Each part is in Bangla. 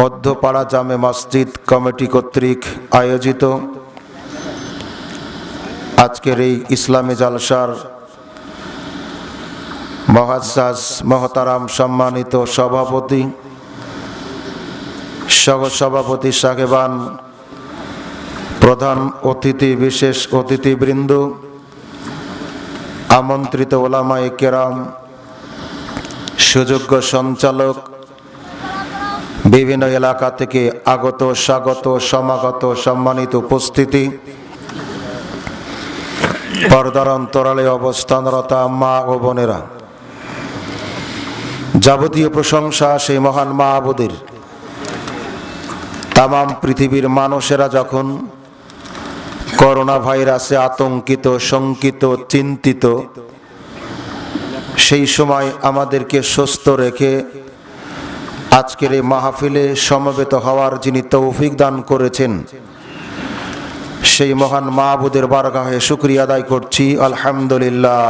মধ্যপাড়া জামে মসজিদ কমিটি কর্তৃক আয়োজিত আজকের এই ইসলামী জালসার মহাজ্জাজ মহতারাম সম্মানিত সভাপতি, সহসভাপতি সাহেবান, প্রধান অতিথি, বিশেষ অতিথিবৃন্দ, আমন্ত্রিত ওলামায়ে কেরাম, সুযোগ্য সঞ্চালক, বিভিন্ন এলাকা থেকে আগত স্বাগত সমাগত সম্মানিত উপস্থিতি, পর্দার অন্তরালে অবস্থানরত মা ও বোনেরা, যাবতীয় প্রশংসা সেই মহান মাবুদের। তামাম পৃথিবীর মানুষেরা যখন করোনা ভাইরাসে আতঙ্কিত, শঙ্কিত, চিন্তিত, সেই সময় আমাদেরকে সুস্থ রেখে আজকের এই মাহফিলে সমবেত হওয়ার যিনি তৌফিক দান করেছেন, সেই মহান মাবুদের বারগাহে শুকরিয়া আদায় করছি, আলহামদুলিল্লাহ।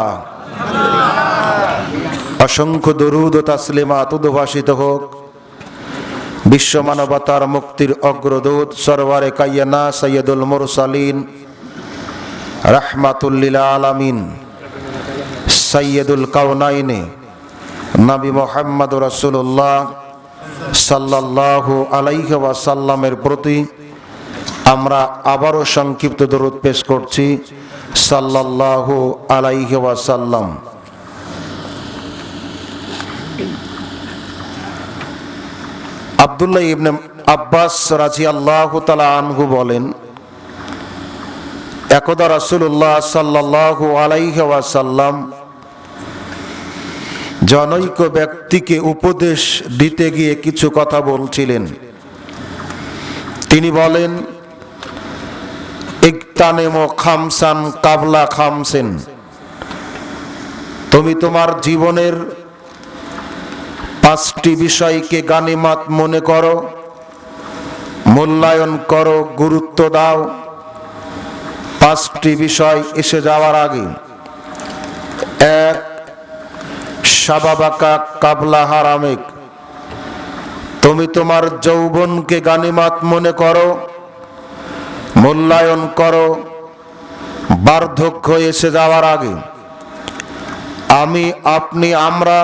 অসংখ্য দরুদ ও তাসলিমাত উদ্ভাসিত হোক বিশ্ব মানবতার মুক্তির অগ্রদূত সরওয়ারে কায়না সৈয়দুল মুরসালিন রাহমাতুল লিল আলামিন সৈয়দুল কাওনাইনে নবী মুহাম্মদ রাসূলুল্লাহ সাল্লাল্লাহু আলাইহি ওয়াসাল্লামের প্রতি আমরা আবারও সংক্ষিপ্ত দরুদ পেশ করছি, সাল্লাল্লাহু আলাইহি ওয়াসাল্লাম। আব্দুল্লাহ ইবনে আব্বাস রাদিয়াল্লাহু তাআলা আনহু বলেন, একদা রাসূলুল্লাহ সাল্লাল্লাহু আলাইহি ওয়াসাল্লাম জনৈক ব্যক্তিকে উপদেশ দিতে গিয়ে কিছু কথা বলছিলেন। তিনি বলেন, ইগতানিমু খামসান কাবলা খামসিন, তুমি তোমার জীবনের 5টি বিষয়কে গানিমাত মনে করো, মূল্যায়ন করো, গুরুত্ব দাও 5টি বিষয় এসে যাওয়ার আগে। 1, শাবাবাকা কাবলা হারামিক, তুমি তোমার যৌবনকে গানিমাত মনে করো, মূল্যায়ন করো বার্ধক্য এসে যাওয়ার আগে। আমি, আপনি, আমরা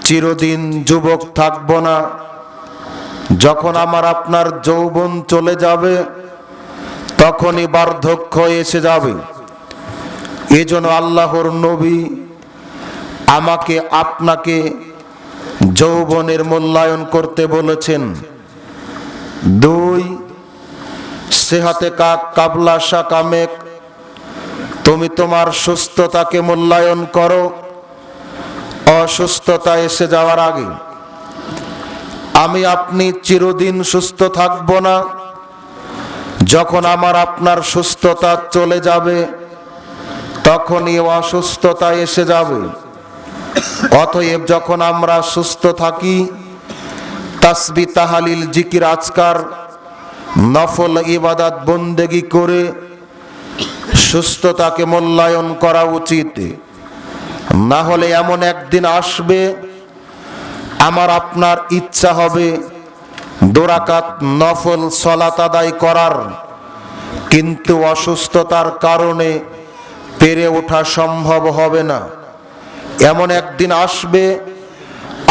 চিরদিন যুবক থাকব না। যখন আমার আপনার যৌবন চলে যাবে তখনই বার্ধক্য এসে যাবে। এজন্য আল্লাহর নবী আমাকে আপনাকে যৌবনের মূল্যায়ন করতে বলেছেন। 2, সেহাতে কাবলা সাকামেক, তুমি তোমার সুস্থতাকে মূল্যায়ন করো অসুস্থতা এসে যাওয়ার আগে। আমি, আপনি চিরদিন সুস্থ থাকব না। যখন আমার আপনার সুস্থতা চলে যাবে তখনই অসুস্থতা এসে যাবে। অতএব যখন আমরা সুস্থ থাকি তাসবিহ, তাহলিল, জিকির, আজকার, নফল ইবাদত বন্দেগী করে সুস্থতাকে মূল্যায়ন করা উচিত। না হলে এমন একদিন আসবে আমার আপনার ইচ্ছা হবে 2 রাকাত নফল সালাত আদায় করার, কিন্তু অসুস্থতার কারণে পেরে ওঠা সম্ভব হবে না। এমন একদিন আসবে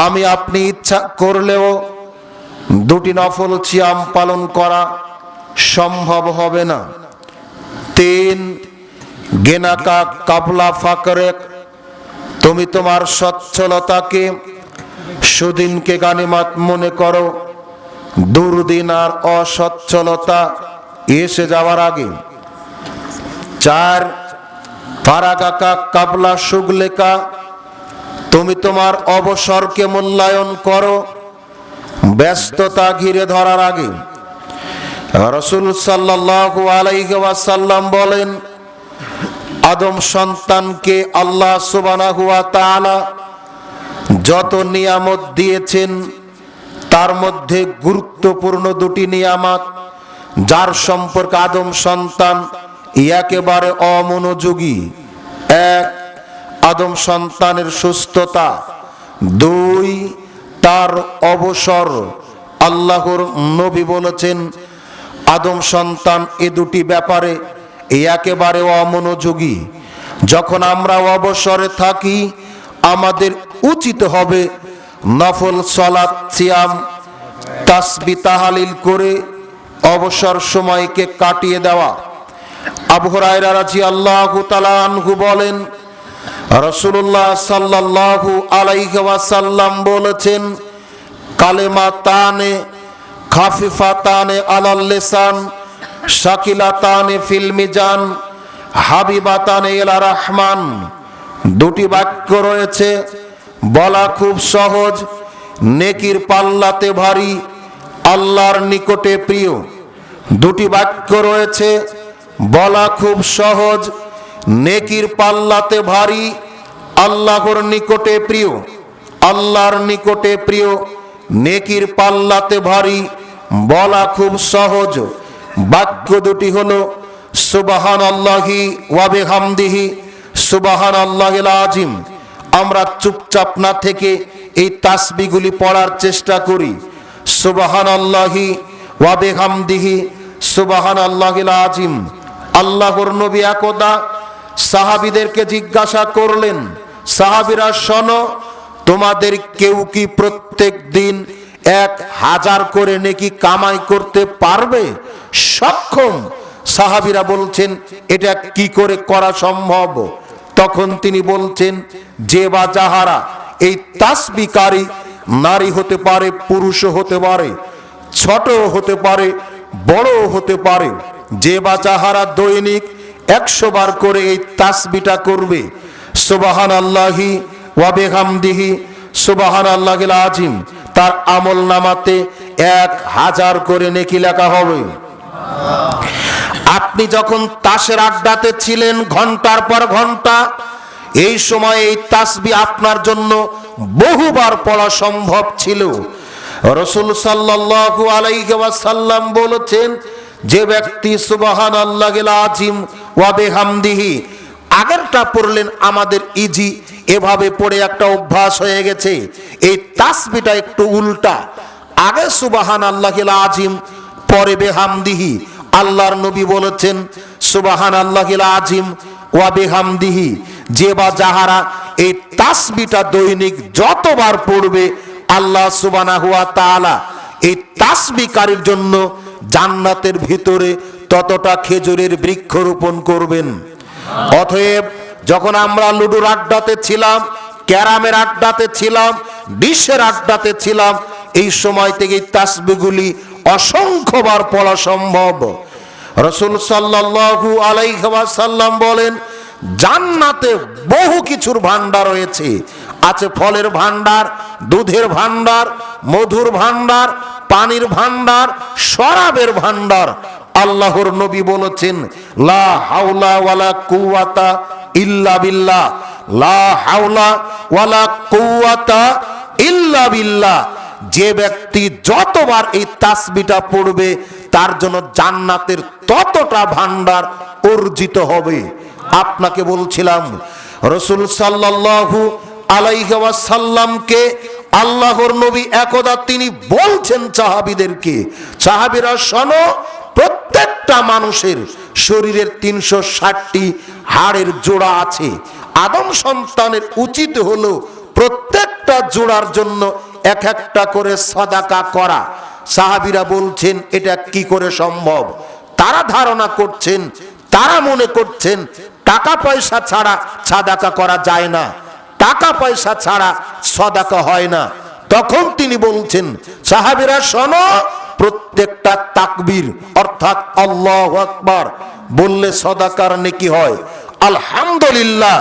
আমি আপনি ইচ্ছা করলেও 2টি নফল সিয়াম পালন করা সম্ভব হবে না। 3, গেনাকা কাবলা ফাকরেক, তুমি তোমার সচ্ছলতাকে, সুদিনকে গানিমাত মনে করো দুর্দিন আর অসচ্ছলতা এসে যাওয়ার আগে। 4, ফারাগাকা কাবলা শুগলেকা, তুমি তোমার অবসরকে মূল্যায়ন করো ব্যস্ততা ঘিরে ধরার আগে। রাসূল সাল্লাল্লাহু আলাইহি ওয়াসাল্লাম বলেন, আদম সন্তানকে আল্লাহ সুবহানাহু ওয়া তাআলা যত নিয়ামত দিয়েছেন তার মধ্যে গুরুত্বপূর্ণ 2টি নিয়ামত যার সম্পর্কে আদম সন্তান একেবারে অমনোযোগী। 1, আদম সন্তানের সুস্থতা। 2, তার অবসর। আল্লাহর নবী বলেছেন, আদম সন্তান এ দুটি ব্যাপারে একেবারে অমনোযোগী। যখন আমরা অবসরে থাকি আমাদের উচিত হবে নফল সালাত, সিয়াম, তাসবিহ, তাহলিল করে অবসর সময়কে কাটিয়ে দেওয়া। আবু হুরায়রা রাদিয়াল্লাহু তাআলা আনহু বলেন, রাসূলুল্লাহ সাল্লাল্লাহু আলাইহি ওয়াসাল্লাম বলেছেন, কালেমাতানে খাফিফাতানে আলাল লিসান শাকিলাতানে ফিল মিজান হাবিবাতানে ইলা রহমান। দুটি বাক্য রয়েছে, বলা খুব সহজ, নেকির পাল্লাতে ভারী, আল্লাহর নিকটে প্রিয়। দুটি বাক্য রয়েছে, বলা খুব সহজ, নেকির পাল্লাতে ভারী, আল্লাহর নিকটে প্রিয়। আল্লাহর নিকটে প্রিয়, নেকির পাল্লাতে ভারী, বলা খুব সহজ। বাক্য দুটি হলো সুবহানাল্লাহি ওয়া বিহামদিহি সুবহানাল্লাহিল আযীম। আমরা চুপচাপ না থেকে এই তাসবিহগুলি পড়ার চেষ্টা করি। সুবহানাল্লাহি ওয়া বিহামদিহি সুবহানাল্লাহিল আযীম। আল্লাহর নবী একদা সাহাবীদেরকে জিজ্ঞাসা করলেন, সাহাবীরা শোনো, তোমাদের কেউ কি প্রত্যেক দিন 1000 করে নেকি কামাই করতে পারবে? সক্ষম? সাহাবীরা বলছেন, এটা কি করে করা সম্ভব? তখন তিনি বলছেন, যে বা যাহারা এই তাসবিহকারী, নারী হতে পারে, পুরুষও হতে পারে, ছোটও হতে পারে, বড়ও হতে পারে, যে বা যাহারা দৈনিক 100 বার করে এই তাসবিহটা করবে, সুবহানাল্লাহি ওয়া বিহামদিহি সুবহানাল্লাহিল আযীম, তার আমল নামাতে 1000 করে নেকি লেখা হবে। আপনি যখন তাসের আড্ডাতে ছিলেন ঘন্টার পর ঘন্টা, এই সময় এই তাসবিহ আপনার জন্য বহুবার পড়া সম্ভব ছিল। রাসূল সাল্লাল্লাহু আলাইহি ওয়াসাল্লাম বলেছেন, যে ব্যক্তি সুবহানাল্লাহিল আযীম ওয়া বিহামদিহি, আগেরটা পড়লেন আমাদের ইজি, এভাবে পড়ে একটা অভ্যাস হয়ে গেছে। এই তাসবিহটা একটু উল্টা, আগে সুবহানাল্লাহিল আযীম, পরে বিহামদিহি। আল্লাহর নবী বলেছেন, সুবহানাল্লাহিল আযীম ওয়া বিহামদিহি, যে বা যাহারা এই তাসবিহটা দৈনিক যতবার পড়বে, আল্লাহ সুবহানাহু ওয়া তাআলা এই তাসবিহকারীর জন্য জান্নাতের ভিতরে ততটা খেজুরের বৃক্ষ রোপণ করবেন। অতএব যখন আমরা লুডুর আড্ডাতে ছিলাম, ক্যারামের আড্ডাতে ছিলাম, ডিশের আড্ডাতে ছিলাম, এই সময় থেকে তাসবিহগুলি অসংখ্যবার পড়া সম্ভব। রাসূল সাল্লাল্লাহু আলাইহি ওয়াসাল্লাম বলেন, জান্নাতে বহু কিছুর ভান্ডার রয়েছে। আছে ফলের ভান্ডার, দুধের ভান্ডার, মধুর ভান্ডার, পানির ভান্ডার, শরাবের ভান্ডার। আল্লাহর নবী বলেছেন, লা হাওলা ওয়ালা কুওয়াতা ইল্লা বিল্লাহ, লা হাওলা ওয়ালা কুওয়াতা ইল্লা বিল্লাহ। যে ব্যক্তি যতবার এই তাসবিহটা পড়বে, তার জন্য জান্নাতের ততটা ভান্ডার অর্জিত হবে। আপনাকে বলছিলাম, রাসূল সাল্লাল্লাহু আলাইহি ওয়াসাল্লামকে আল্লাহর নবী একদা তিনি বলছেন সাহাবীদেরকে, সাহাবীরা শোনো, প্রত্যেকটা মানুষের শরীরের 360টি হাড়ের জোড়া আছে। আদম সন্তানের উচিত হলো প্রত্যেকটা জোড়ার জন্য এক একটা করে সাদাকা করা। সাহাবীরা বলছেন, এটা কি করে সম্ভব? তারা ধারণা করছেন, তারা মনে করছেন টাকা পয়সা ছাড়া সাদাকা করা যায় না, টাকা পয়সা ছাড়া সাদাকা হয় না। তখন তিনি বলছেন, সাহাবীরা শোনো, প্রত্যেকটা তাকবীর অর্থাৎ আল্লাহু আকবার বললে সাদাকার নেকি হয়, আলহামদুলিল্লাহ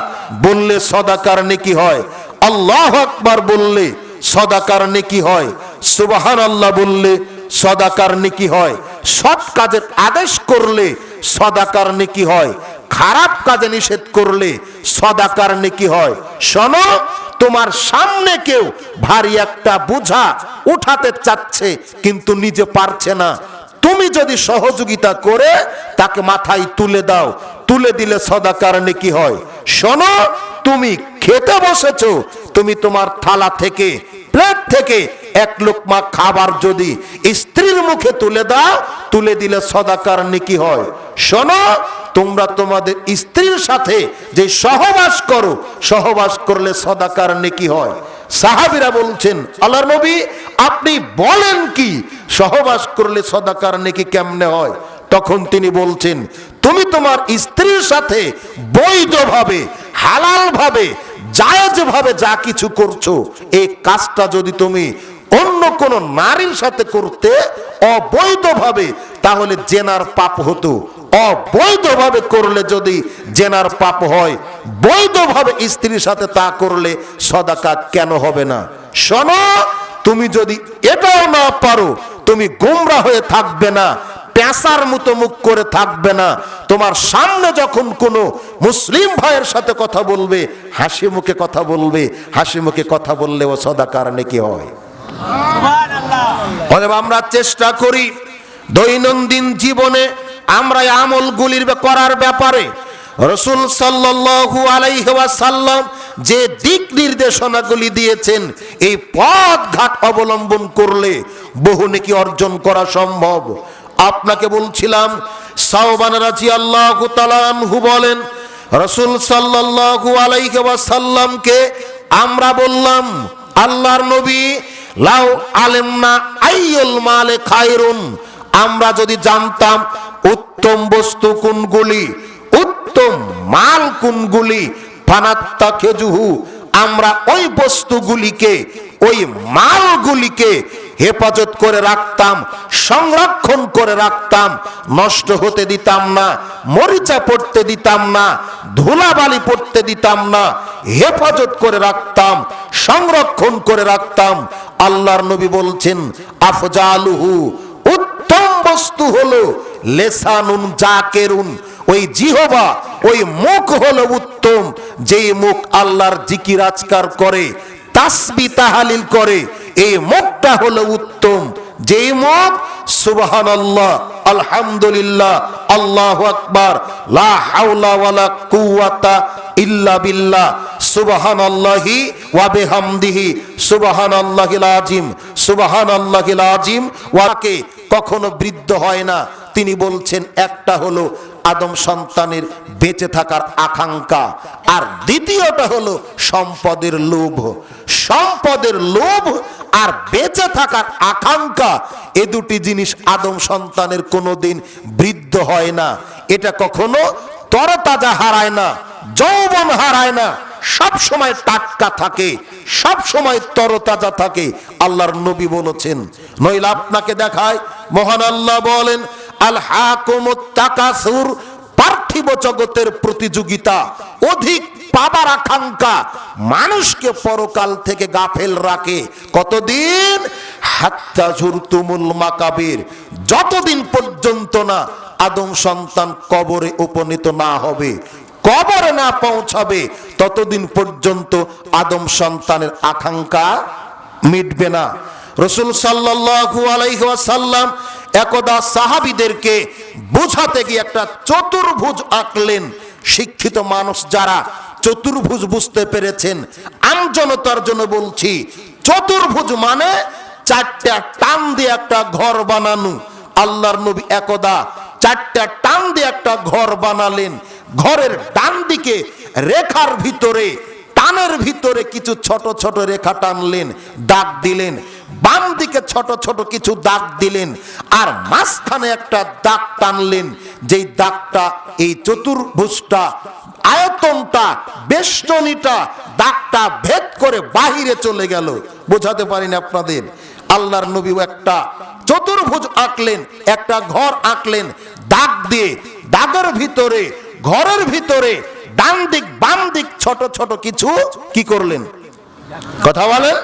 বললে সাদাকার নেকি হয়, আল্লাহু আকবার বললে সাদাকার নেকি হয়, সুবহানাল্লাহ বললে সাদাকার নেকি হয়। সৎ কাজের আদেশ করলে সাদাকার নেকি হয়, খারাপ কাজে নিষেধ করলে সাদাকার নেকি হয়। শোনো, তোমার সামনে কেউ ভারী একটা বোঝা উঠাতে চাচ্ছে কিন্তু নিজে পারছে না, তুমি যদি সহযোগিতা করে তাকে মাথায় তুলে দাও, তুলে দিলে সাদাকার নেকি হয়। শোনো, তুমি খেতে বসেছো, তুমি তোমার থালা থেকে, প্লেট থেকে এক লোকমা খাবার যদি স্ত্রীর মুখে তুলে দাও, তুলে দিলে সদাকার নেকি হয়। শোনো, তোমরা তোমাদের স্ত্রীর সাথে যে সহবাস করো, সহবাস করলে সদাকার নেকি হয়। সাহাবীরা বলছেন, আল্লাহর নবী আপনি বলেন কি, সহবাস করলে সদাকার নেকি কেমনে হয়? তখন তিনি বলছেন, তুমি তোমার স্ত্রীর সাথে বৈধভাবে, হালালভাবে, জায়েজভাবে যা কিছু করছো, এই কাজটা যদি তুমি অন্য কোন নারীর সাথে করতে অবৈধভাবে, তাহলে জেনার পাপ হতো। অবৈধভাবে করলে যদি জেনার পাপ হয়, বৈধভাবে স্ত্রীর সাথে তা করলে সদাকা কেন হবে না? শোনো, তুমি যদি এটাও না পারো, তুমি গোমরা হয়ে থাকবে না, পেঁচার মতো মুখ করে থাকবে না। তোমার সামনে যখন কোনো মুসলিম ভাইয়ের সাথে কথা বলবে, হাসি মুখে কথা বলবে। হাসি মুখে কথা বললেও সদাকার নেকি হয়। আমরা চেষ্টা করি দৈনন্দিন জীবনে আমরা আমলগুলির করার ব্যাপারে রাসূল সাল্লাল্লাহু আলাইহি ওয়াসাল্লাম যে দিক নির্দেশনাগুলি দিয়েছেন, এই পথ ঘাট অবলম্বন করলে বহু নেকি অর্জন করা সম্ভব। আপনাকে বলছিলাম, সাওবান রাদিয়াল্লাহু তাআলা আনহু বলেন, রাসূল সাল্লাল্লাহু আলাইহি ওয়াসাল্লামকে আমরা বললাম, আল্লাহর নবী, লাউ আলেমনা আইয়ুল মালে খায়রুন, আমরা যদি জানতাম উত্তম বস্তু কোনগুলি, উত্তম মাল কোনগুলি, ফানাত্তাখিজুহু, আমরা ওই বস্তুগুলিকে, ওই মালগুলিকে হেফাজত করে রাখতাম, সংরক্ষণ করে রাখতাম, নষ্ট হতে দিতাম না, মরিচা পড়তে দিতাম না, ধুলাবালি পড়তে দিতাম না, হেফাজত করে রাখতাম, সংরক্ষণ করে রাখতাম। আল্লাহর নবী বলছেন, আফজালুহু, উত্তম বস্তু হলো লেসানুন জাকিরুন, ওই জিহবা, ওই মুখ হলো উত্তম, যেই মুখ আল্লাহর জিকির আজকার করে, তাসবিহ তাহলিল করে, এই মুখটা হলো উত্তম। যেই মুখ সুবহানাল্লাহ, আলহামদুলিল্লাহ, আল্লাহু আকবার, লা হাওলা ওয়ালা কুওয়াতা ইল্লা বিল্লাহ, সুবহানাল্লাহি ওয়া বিহামদিহি, সুবহানাল্লাহিল আযীম, সুবহানাল্লাহিল আযীম, ওয়াকে কখনো বৃদ্ধ হয় না। তিনি বলছেন, একটা হলো আদম সন্তানের বেঁচে থাকার আকাঙ্ক্ষা, আর দ্বিতীয়টা হলো সম্পদের লোভ। সম্পদের লোভ আর বেঁচে থাকার আকাঙ্ক্ষা, এ দুটি জিনিস আদম সন্তানের কোনোদিন বৃদ্ধ হয় না। এটা কখনো তরতাজা হারায় না, যৌবন হারায় না, সব সময় টাটকা থাকে, সব সময় তরতাজা থাকে। আল্লাহর নবী বলেছেন, নইলে আপনাকে দেখায়, মহান আল্লাহ বলেন, আল হাকুমুত তাকাসুর, পার্থিব জগতের প্রতিযোগিতা, অধিক পাবার আকাঙ্ক্ষা মানুষকে পরকাল থেকে গাফেল রাখে। কতদিন? হাত্তা জুরতুমুল মাকাবির, যতদিন পর্যন্ত না আদম সন্তান কবরে উপনীত না হবে, কবরে না পৌঁছাবে, ততদিন পর্যন্ত আদম সন্তানের আকাঙ্ক্ষা মিটবে না। রাসূল সাল্লাল্লাহু আলাইহি ওয়াসাল্লাম একদা সাহাবীদেরকে বোঝাতে গিয়ে একটা চতুর্ভুজ আঁকলেন। শিক্ষিত মানুষ যারা চতুর্ভুজ বুঝতে পেরেছেন, আমজনতার জন্য বলছি, চতুর্ভুজ মানে চারটা টান দিয়ে একটা ঘর বানানো। আল্লাহর নবী একদা চারটা টান দিয়ে একটা ঘর বানালেন। ঘরের ডান দিকে রেখার ভিতরে, টানের ভিতরে কিছু ছোট ছোট রেখা টানলেন, দাগ দিলেন। বাম দিকে ছোট ছোট কিছু দাগ দিলেন, আর মাঝখানে একটা দাগ টানলেন, যেই দাগটা এই চতুর্ভুজটা, আয়তনটা, বেষ্টনীটা, দাগটা ভেদ করে বাহিরে চলে গেল। বোঝাতে পারিনি আপনাদের? আল্লাহর নবী একটা চতুর্ভুজ আঁকলেন, একটা ঘর আঁকলেন দাগ দিয়ে। দাগের ভিতরে, ঘরের ভিতরে ডান দিক বাম দিক ছোট ছোট কিছু কি করলেন? কথা বলেন।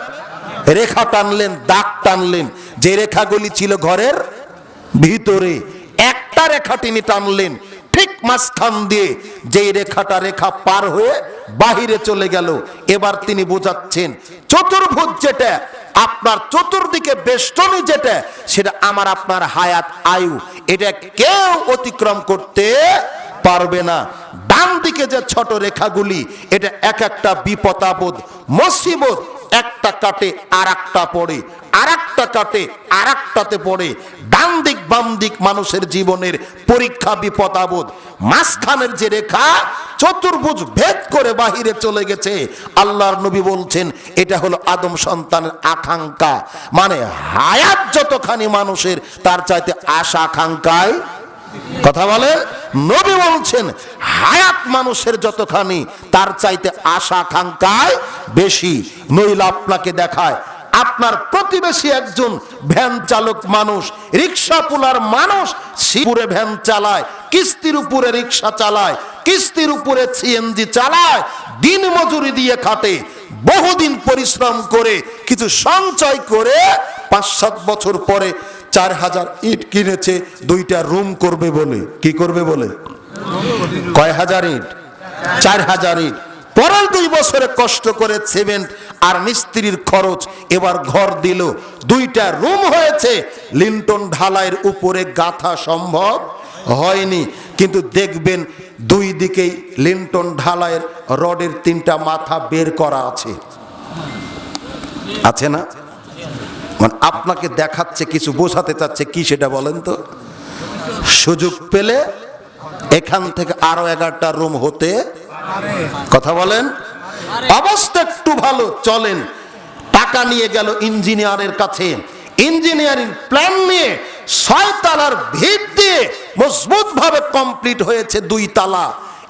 রেখা টানলেন, দাগ টানলেন। যে রেখাগুলি ছিল ঘরের ভিতরে, একটা রেখা তিনি টানলেন ঠিক মাঝখান দিয়ে, যেই রেখাটা রেখা পার হয়ে বাহিরে চলে গেল। এবার তিনি বোঝাচ্ছেন, চতুর্ভুজ যেটা, আপনার চতুর্দিকে বেষ্টনী যেটা, সেটা আমার আপনার হায়াত, আয়ু, এটা কেউ অতিক্রম করতে পারবে না। ডান দিকে যে ছোট রেখাগুলি, এটা এক একটা বিপদ আপদ, মুসিবত, একটা কাটে আর একটা পড়ে। আরেকটা কাটে আরেকটাতে পড়ে। ডান দিক বাম দিক মানুষের জীবনের পরীক্ষা বিপদ আপদ, মাঝখানের যে রেখা চতুর্ভুজ ভেদ করে বাহিরে চলে গেছে। আল্লাহর নবী বলছেন এটা হলো আদম সন্তানের আকাঙ্ক্ষা। মানে হায়াত যতখানি মানুষের, তার চাইতে আশা আকাঙ্ক্ষায়, কথা বলে নবী বলছেন হায়াত মানুষের যতখানি, তার চাইতে আশা আকাঙ্ক্ষায় বেশি। নইলে আপনাকে দেখায় আপনার প্রতিবেশী একজন ভ্যান চালক মানুষ, রিক্সা পুলার মানুষ, শিবপুরে ভ্যান চালায়, কিস্তির উপরে রিক্সা চালায়, কিস্তির উপরে সিএনজি চালায়, দিন মজুরি দিয়ে খাটে, বহুদিন পরিশ্রম করে কিছু সঞ্চয় করে 5-7 বছর পরে 4000 ইট কিনেছে, 2টা রুম করবে বলে। কি করবে বলে? কয় হাজার ইট? 4000 ইট। পরের 2 বছরে কষ্ট করে সিমেন্ট আর মিস্ত্রির খরচ, এবার ঘর দিল, 2টা রুম হয়েছে। লিন্টন ঢালাইয়ের উপরে গাঁথা সম্ভব হয়নি, কিন্তু দেখবেন 2 দিকেই লিন্টন ঢালাইয়ের রডের 3টা মাথা বের করা আছে, আছে না? মানে আপনাকে দেখাচ্ছে কিছু, বোঝাতে চাচ্ছে কি সেটা বলেন তো? সুযোগ পেলে এখান থেকে আরো 11টা রুম হতে, কথা বলেন, অবস্থা একটু ভালো চলেন। টাকা নিয়ে গেল ইঞ্জিনিয়ারের কাছে, ইঞ্জিনিয়ারিং প্ল্যান নিয়ে 6 তালার ভিত দিয়ে মজবুত ভাবে কমপ্লিট হয়েছে 2 তালা।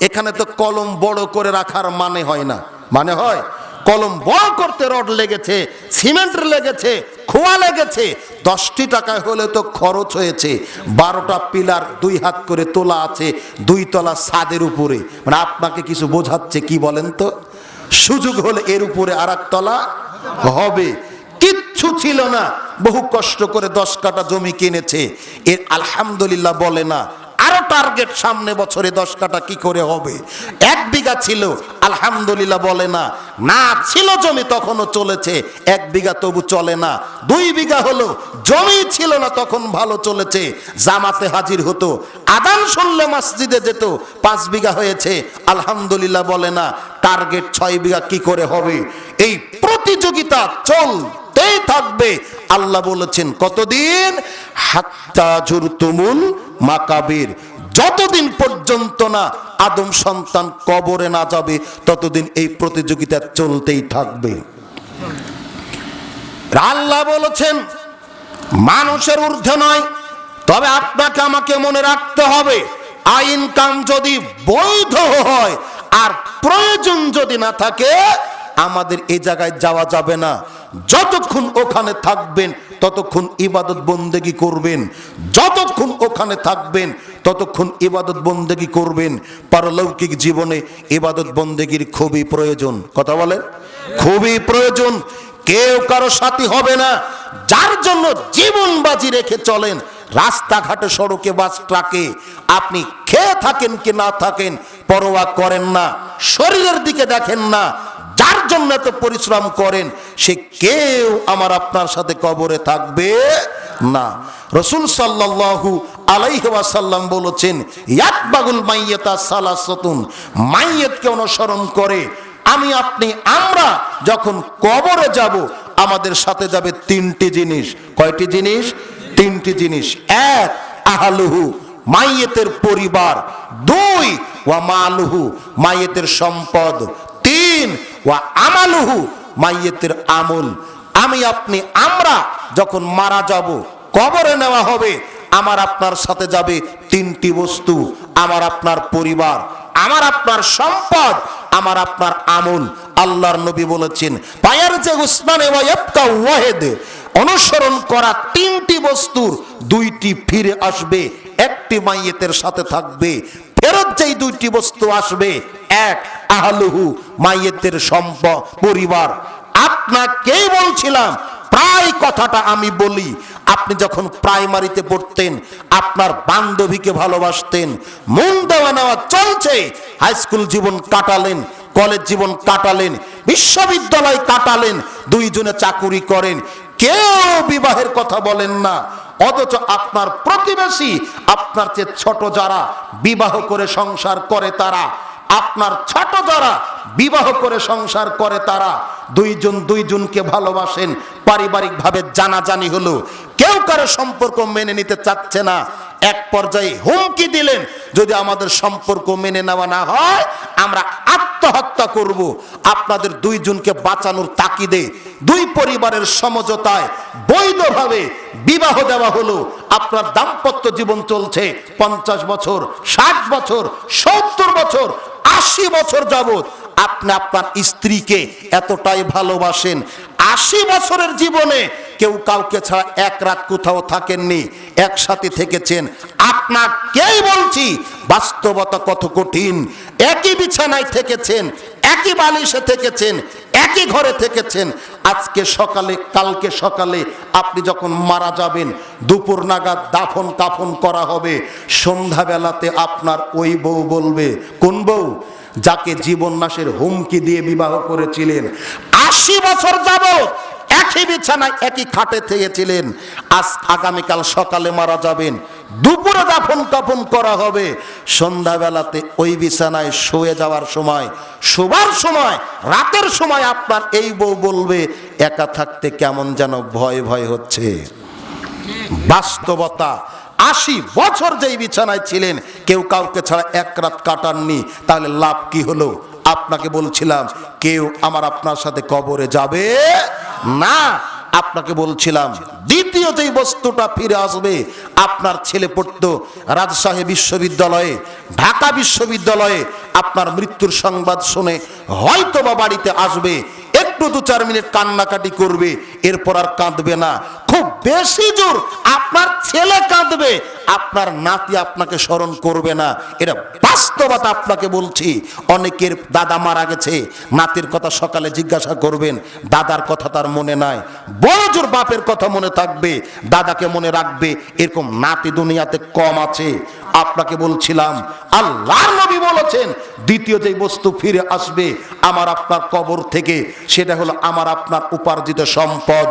এখানে তো কলম বড় করে রাখার মানে হয় না, মানে হয়? কলম বড় করতে রড লেগেছে, সিমেন্ট লেগেছে, খোয়া লেগেছে, 10টি টাকায় হলে তো খরচ হয়েছে। 12টা পিলার 2 হাত করে তোলা আছে 2 তলা ছাদের উপরে। মানে আপনাকে কিছু বোঝাচ্ছে কি বলেন তো? সুযোগ হলে এর উপরে আর1 তলা হবে। কিচ্ছু ছিল না, বহু কষ্ট করে 10 কাঠা জমি কিনেছে, এর আলহামদুলিল্লাহ বলে না। আরো টার্গেট সামনে বছরে 10 কাঠা কি করে হবে। 1 বিঘা ছিল, আলহামদুলিল্লাহ বলে না। না ছিল জমি তখনও চলেছে, 1 বিঘা তবু চলে না। 2 বিঘা হলো, জমি ছিল না তখন ভালো চলেছে, জামাতে হাজির হতো, আযান শুনলে মসজিদে যেত। 5 বিঘা হয়েছে, আলহামদুলিল্লাহ বলে না। টার্গেট 6 বিঘা কি করে হবে। এই প্রতিযোগিতা চলতেই থাকবে। আল্লাহ বলেছেন কতদিন? হাত্তা জুরতুমুল মাকাবির, যতদিন পর্যন্ত না আদম সন্তান কবরে না যাবে ততদিন এই প্রতিযোগিতা চলতেই থাকবে। আল্লাহ বলেছেন মানুষের ঊর্ধ্বে নয়, তবে আপনাকে আমাকে মনে রাখতে হবে আইন কাম যদি বৈধ হয় আর প্রয়োজন যদি না থাকে, আমাদের এই জায়গায় যাওয়া যাবে না। যতক্ষণ ওখানে থাকবেন ততক্ষণ ইবাদত বন্দেগি করবেন, যতক্ষণ ওখানে থাকবেন ততক্ষণ ইবাদত বন্দেগি করবেন। পারলৌকিক জীবনে ইবাদত বন্দেগির খুবই প্রয়োজন, কথা বলেন, খুবই প্রয়োজন। কেউ কারো সাথী হবে না, যার জন্য জীবন বাজি রেখে চলেন। রাস্তাঘাটে, সড়কে, বাস, ট্রাকে আপনি খেয়ে থাকেন কি না থাকেন পরোয়া করেন না, শরীরের দিকে দেখেন না। যার জন্য এত পরিশ্রম করেন সে কেউ আমার আপনার সাথে কবরে থাকবে না। রাসূল সাল্লাল্লাহু আলাইহি ওয়াসাল্লাম বলেছেন ইয়াতবাগুল মাইয়াতা সালাসাতুন, মাইয়াতকে অনুসরণ করে আমি আপনি আমরা যখন কবরে যাব আমাদের সাথে যাবে 3টি জিনিস। কয়টি জিনিস? 3টি জিনিস। 1 আহলুহু, মাইয়াতের পরিবার। 2 ওয়া মালুহু, মাইয়াতের সম্পদ। 3 ওয়া আমালুহু, মাইয়াতের আমল। আমি আপনি আমরা যখন মারা যাব, কবরে নেওয়া হবে, আমার আপনার সাথে যাবে 3টি বস্তু। আমার আপনার পরিবার, আমার আপনার সম্পদ, আমার আপনার আমল। আল্লাহর নবী বলেছেন পায়ার যে উসমানে ওয়ায়াবকা ওয়াহিদ, অনুসরণ করা 3টি বস্তুর 2টি ফিরে আসবে, 1টি মাইয়াতের সাথে থাকবে। ফেরত যেই 2টি বস্তু আসবে, 1 আহলুহু, মাইয়াতের সম্পদ, পরিবার। আপনাকেই বলছিলাম, প্রায় কথাটা আমি বলি, আপনি যখন প্রাইমারিতে পড়তেন আপনার বান্ধবীকে ভালোবাসতেন, মন দেওয়া নেওয়া চলছে, হাই স্কুল জীবন কাটালেন, কলেজ জীবন কাটালেন, বিশ্ববিদ্যালয় কাটালেন, 2 জনে চাকুরি করেন, কেউ বিবাহের কথা বলেন না। অথচ আপনার প্রতিবেশী, আপনার চেয়ে ছোট যারা বিবাহ করে সংসার করে তারা আপনার ছোট যারা বিবাহ করে সংসার করে তারা দুইজন দুইজনকে ভালোবাসেন, পারিবারিকভাবে জানাজানি হলো, কেউ কারো সম্পর্ক মেনে নিতে চাচ্ছে না, এক পর্যায়ে হুমকি দিলেন যদি আমাদের সম্পর্ক মেনে নেওয়া না হয় আমরা আত্মহত্যা করব। আপনাদের দুইজনকে বাঁচানোর তাকিদে দুই পরিবারের সমঝোতায় বৈধভাবে বিবাহ দেওয়া হলো। আপনার দাম্পত্য জীবন চলছে 50 বছর, 60 বছর, 70 বছর, 80 বছর যাবত আপনি আপনার স্ত্রীকে এতটাই ভালোবাসেন, 80 বছরের জীবনে কেউ কাউকে ছাড়া এক রাত কোথাও থাকেননি, একসাথে থেকেছেন। আপনাকেই বলছি বাস্তবতা কত কঠিন। একই বিছানায় থেকেছেন, একই বালিশে থেকেছেন, একই ঘরে থেকেছেন। আজকে সকালে কালকে সকালে আপনি যখন মারা যাবেন, দুপুর নাগাদ দাফন কাফন করা হবে, সন্ধ্যাবেলাতে আপনার ওই বউ বলবে, কোন বউ? যাকে জীবন নাশের হুমকি দিয়ে বিবাহ করেছিলেন, 80 বছর যাবত একই বিছানায় একই খাটে থেকেছিলেন, আজ আগামীকাল সকালে মারা যাবেন, দুপুরে দাফন কাফন করা হবে, সন্ধ্যাবেলাতে ওই বিছানায় শুয়ে যাওয়ার সময়, শোবার সময়, রাতের সময় আপনার এই বউ বলবে একা থাকতে কেমন যেন ভয় ভয় হচ্ছে। বাস্তবতা 80 বছর যেই বিছানায় ছিলেন কেউ কাউকে ছাড়া এক রাত কাটাননি, তাহলে লাভ কি হলো? আপনাকে বলছিলাম কেউ আমার আপনার সাথে কবরে যাবে না। আপনাকে বলছিলাম দ্বিতীয় যেই বস্তুটা ফিরে আসবে, আপনার ছেলে পড়তো রাজশাহী বিশ্ববিদ্যালয়ে, ঢাকা বিশ্ববিদ্যালয়ে, আপনার মৃত্যুর সংবাদ শুনে হয়তো বা বাড়িতে আসবে, একটু 2-4 মিনিট কান্নাকাটি করবে, এরপর আর কাঁদবে না। খুব বেশি জোর আপনার ছেলে কাঁদবে, আপনার নাতি আপনাকে স্মরণ করবে না। এটা বাস্তবতা আপনাকে বলছি। অনেকের দাদা মারা গেছে, নাতির কথা সকালে জিজ্ঞাসা করবেন, দাদার কথা তার মনে নাই। বড় জোর বাপের কথা মনে থাকবে, দাদাকে মনে রাখবে, এরকম নাতি দুনিয়াতে কম আছে। আপনাকে বলছিলাম আল্লাহর নবী বলেছেন দ্বিতীয় যে বস্তু ফিরে আসবে আমার আপনার কবর থেকে, সেটা হলো আমার আপনার উপার্জিত সম্পদ।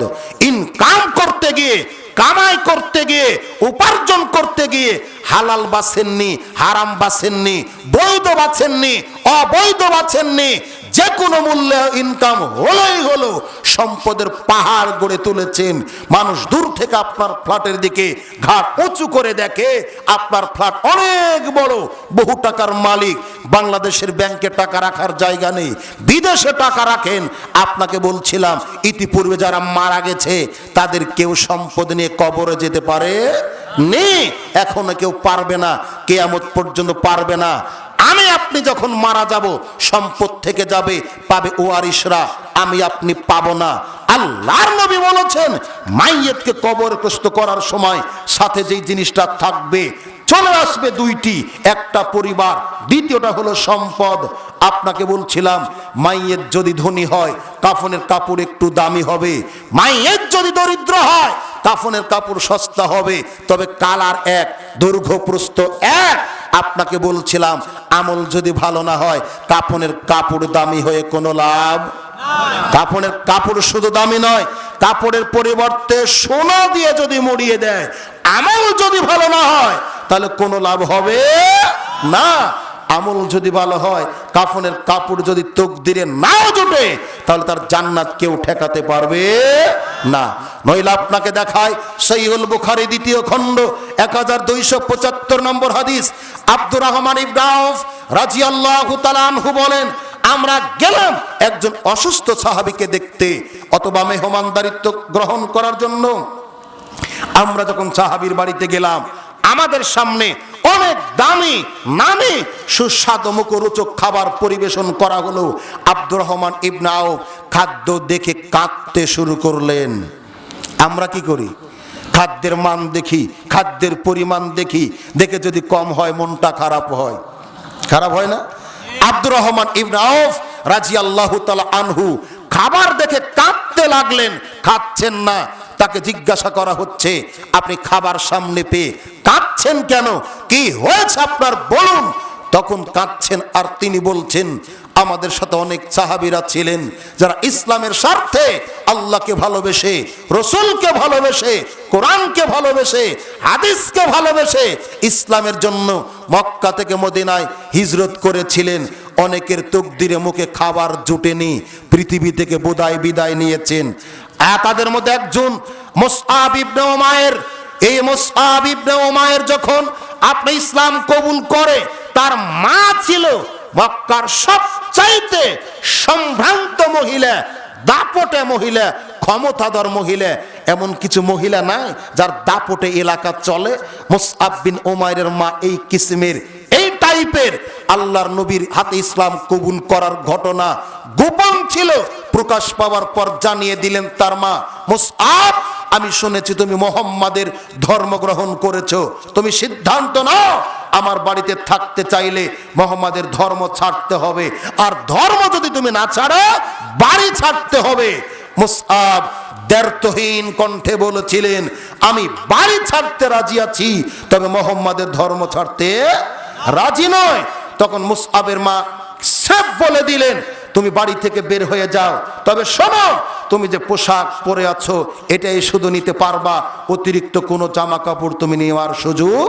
ইনকাম করতে গিয়ে, কামাই করতে গিয়ে, উপার্জন করতে গিয়ে হালাল বাছেননি, হারাম বাছেননি, বৈধ বাছেননি, অবৈধ বাছেননি, যে কোনো মূল্যে ইনকাম হলেই হলো। সম্পদের পাহাড় গড়ে তুলেছেন। মানুষ দূর থেকে আপনার ফ্ল্যাটের দিকে ঘাট উঁচু করে দেখে, আপনার ফ্ল্যাট অনেক বড়, বহু টাকার মালিক। বাংলাদেশের ব্যাংকে টাকা রাখার জায়গা নেই, বিদেশে টাকা রাখেন। আপনাকে বলছিলাম ইতিপূর্বে যারা মারা গেছে তাদের কেউ সম্পদ নিয়ে কবরে যেতে পারে নেই, এখনো কেউ পারবে না, কিয়ামত পর্যন্ত পারবে না। আমি আপনি যখন মারা যাব সম্পদ থেকে যাবে, পাবে ওয়ারিশরা, আমি আপনি পাবো না। আল্লাহর নবী বলেছেন মাইয়িতকে কবরগ্রস্ত করার সময় সাথে যেই জিনিসটা থাকবে চলে আসবে দুইটি, একটা পরিবার, দ্বিতীয়টা হলো সম্পদ। আপনাকে বলছিলাম মাইয়িত যদি ধনী হয় কাফনের কাপড় একটু দামি হবে, মাইয়িত যদি দরিদ্র হয় কাফনের কাপড় সস্তা হবে, তবে কালার এক, দৈর্ঘ্য প্রস্থ এক। আপনাকে বলছিলাম আমল যদি ভালো না হয় কাফনের কাপড় দামি হয়ে কোনো লাভ। কাফনের কাপড় শুধু দামি নয়, কাপড়ের পরিবর্তে সোনা দিয়ে যদি মুড়িয়ে দেয়, আমল যদি ভালো না হয় তাহলে কোনো লাভ হবে না। আমল যদি ভালো হয়, কাফনের কাপড় যদি তকদিরে নাও জুটে, তাহলে তার জান্নাত কেউ ঠেকাতে পারবে না। নইলে আপনাকে দেখায় সহিহুল বুখারী 2য় খণ্ড 1275 নম্বর হাদিস, আব্দুর রহমান ইবনে আউফ রাদিয়াল্লাহু তাআলা আনহু বলেন, আমরা গেলাম একজন অসুস্থ সাহাবীকে দেখতে অথবা মেহমানদারিত্ব গ্রহণ করার জন্য। আমরা যখন সাহাবীর বাড়িতে গেলাম, আমাদের সামনে অনেক দামি নামি সুস্বাদু মুখরোচক খাবার পরিবেশন করা হলো। আব্দুর রহমান ইবনে আউফ খাদ্য দেখে কাঁদতে শুরু করলেন। আমরা কি করি? খাদ্যের মান দেখি, খাদ্যের পরিমাণ দেখি, দেখে যদি কম হয় মনটা খারাপ হয়, খারাপ হয় না? আব্দুর রহমান ইবনে আউফ রাদিয়াল্লাহু তাআলা আনহু খাবার দেখে কাঁদতে লাগলেন, খাচ্ছেন না। তাকে জিজ্ঞাসা করা হচ্ছে আপনি খাবার সামনে পেয়ে কাঁদছেন কেন, কি হয়েছে আপনার বলুন। তখন কাঁদছেন আর তিনি বলছেন আমাদের সাথে অনেক সাহাবীরা ছিলেন যারা ইসলামের স্বার্থে আল্লাহকে ভালোবেসে, রসুলকে ভালোবেসে, কোরআনকে ভালোবেসে, হাদিসকে ভালোবেসে ইসলামের জন্য মক্কা থেকে মদিনায় হিজরত করেছিলেন। অনেকের তকদিরে মুখে খাবার জুটেনি, পৃথিবী থেকে বিদায় নিয়েছেন। তাদের মধ্যে একজন মুসআব ইবনে উমাইর। এই মুসআব ইবনে উমাইর যখন আপনি ইসলাম কবুল করে, তার মা ছিল মক্কার সবচাইতে সম্ভ্রান্ত মহিলা, দাপটে মহিলা, ক্ষমতাধর মহিলা। এমন কিছু মহিলা নাই যার দাপটে এলাকা চলে। মুসআব বিন উমাইরের মা এই কিসমের, এই টাইপের। আল্লাহর নবীর হাতে ইসলাম কবুল করার ঘটনা গোপন ছিল, প্রকাশ পাওয়ার পর জানিয়ে দিলেন তার মা, মুসআব, আমি শুনেছি তুমি মুহাম্মাদের ধর্ম গ্রহণ করেছো, তুমি সিদ্ধান্ত নাও, আমার বাড়িতে থাকতে চাইলে মুহাম্মাদের ধর্ম ছাড়তে হবে, আর ধর্ম যদি তুমি না ছাড়ো বাড়ি ছাড়তে হবে। মুসআব দ্ব্যর্থহীন কণ্ঠে বলেছিলেন, আমি বাড়ি ছাড়তে রাজি আছি, তবে মুহাম্মাদের ধর্ম ছাড়তে রাজি নয়। তখন মুসআবের মা সব বলে দিলেন, তুমি বাড়ি থেকে বের হয়ে যাও, তবে শোনো, তুমি যে পোশাক পরে আছো এটাই শুধু নিতে পারবা, অতিরিক্ত কোনো জামা কাপড় তুমি নেওয়ার সুযোগ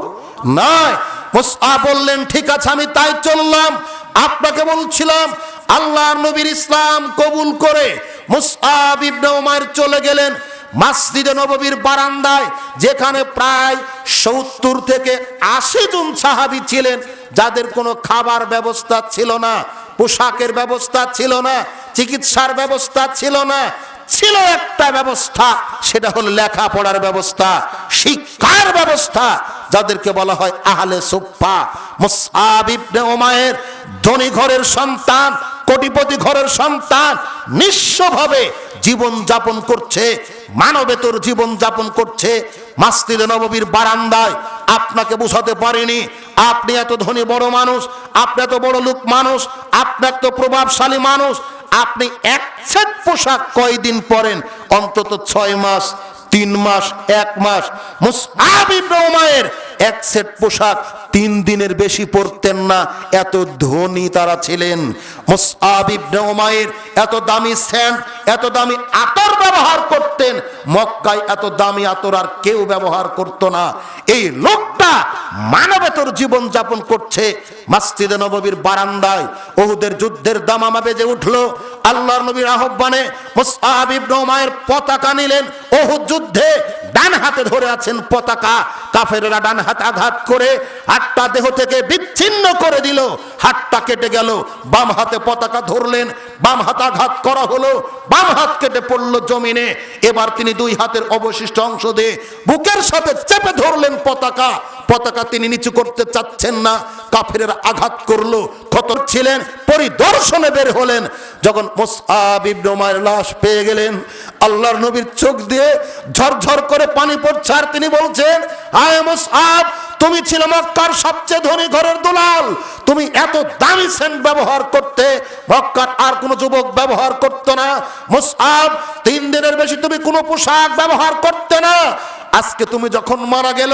নাই। মুসআব বললেন, ঠিক আছে, আমি তাই চললাম। আপনাকে বলছিলাম, আল্লাহর নবীর ইসলাম কবুল করে মুসআব ইবনে উমাইর চলে গেলেন মসজিদে নববীর বারান্দায়, যেখানে প্রায় 70 থেকে 80 জন সাহাবী ছিলেন, যাদের কোনো খাবার ব্যবস্থা ছিল না, পোশাকের ব্যবস্থা ছিল না, চিকিৎসার ব্যবস্থা ছিল না। ছিল একটা ব্যবস্থা, সেটা হলো লেখাপড়ার ব্যবস্থা, শিক্ষার ব্যবস্থা, যাদেরকে বলা হয় আহলে সুফফা। মুসআব ইবনে উমাইর ধনী ঘরের সন্তান, কোটিপতি ঘরের সন্তান, নিঃস্বভাবে জীবন যাপন করছে, মানবেতর জীবন যাপন করছে মসজিদে নববীর বারান্দায়। আপনাকে বোঝাতে পারিনি, আপনি এত ধনী বড় মানুষ, আপনি এত বড় লোক মানুষ, আপনি এত প্রভাবশালী মানুষ, আপনি এক সেট পোশাক কয়দিন পরেন? অন্তত 6 মাস, 3 মাস, 1 মাস। মুসআব ইবনে উমাইর এক সেট পোশাক 3 দিনের বেশি পরতেন না, এত ধনী তারা ছিলেন। মুসআব ইবনে উমাইর এত দামি সেন্ট, এত দামি আতর ব্যবহার করতেন, মক্কায় এত দামি আতর আর কেউ ব্যবহার করত না। এই লোকটা মানবেতর জীবন যাপন করছে মসজিদে নববীর বারান্দায়। উহুদের যুদ্ধের দামামা বেজে উঠলো, আল্লাহর নবীর আহ্বানে মুসআব ইবনে উমাইর পতাকা নিলেন। উহুদ যুদ্ধে ডান হাতে ধরে আছেন পতাকা, কাফেররা ডান হাত আঘাত করে হাতটা দেহ থেকে বিচ্ছিন্ন করে দিল, হাতটা কেটে গেল। বাম হাতে পতাকা ধরলেন, বাম হাত আঘাত করা হলো, বাম হাত কেটে পড়লো জমিনে। এবার তিনি 2 হাতের অবশিষ্ট অংশ দিয়ে বুকের সাথে চেপে ধরলেন পতাকা। পতাকা তিনি নিচু করতে চাচ্ছেন না, কাফেররা আঘাত করলো। ক্ষত ছিলেন, পরিদর্শনে বের হলেন। যখন মুসআব ইবনে উমাইর লাশ পেয়ে গেলেন, আল্লাহর নবীর চোখ দিয়ে ঝরঝর করে পানি পড়ছে, আর তিনি বলছেন, আয় মুসআব, তুমি ছিলে মক্কার সবচেয়ে ধনী ঘরের দুলাল, তুমি এত দামি সেন্ট ব্যবহার করতে, মক্কার আর কোনো যুবক ব্যবহার করতো না। মুসআব, 3 দিনের বেশি তুমি কোনো পোশাক ব্যবহার করতে না। আজকে তুমি যখন মারা গেল,